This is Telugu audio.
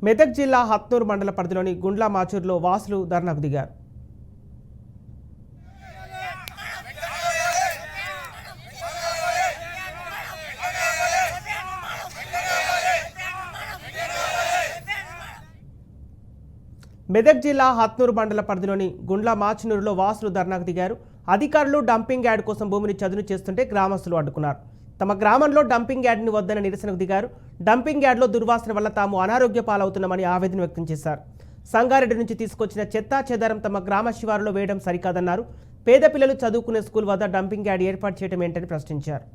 మెదక్ జిల్లా హత్నూరు మండల పరిధిలోని గుండ్ల మాచూరులో వాసులు ధర్నాకు దిగారు. మెదక్ జిల్లా హత్నూరు మండల పరిధిలోని గుండ్ల మాచూరులో వాసులు ధర్నాకు దిగారు. అధికారులు డంపింగ్ యార్డ్ కోసం భూమిని చదును చేస్తుంటే గ్రామస్తులు అడ్డుకున్నారు. తమ గ్రామంలో డంపింగ్ యార్డ్ని వద్దన నిరసనకు దిగారు. డంపింగ్ యార్డ్లో దుర్వాసన వల్ల తాము అనారోగ్య పాలవుతున్నామని ఆవేదన వ్యక్తం చేశారు. సంగారెడ్డి నుంచి తీసుకొచ్చిన చెత్తా చెదారం తమ గ్రామ శివారులో వేయడం సరికాదన్నారు. పేద పిల్లలు చదువుకునే స్కూల్ వద్ద డంపింగ్ యార్డ్ ఏర్పాటు చేయడం ఏంటని ప్రశ్నించారు.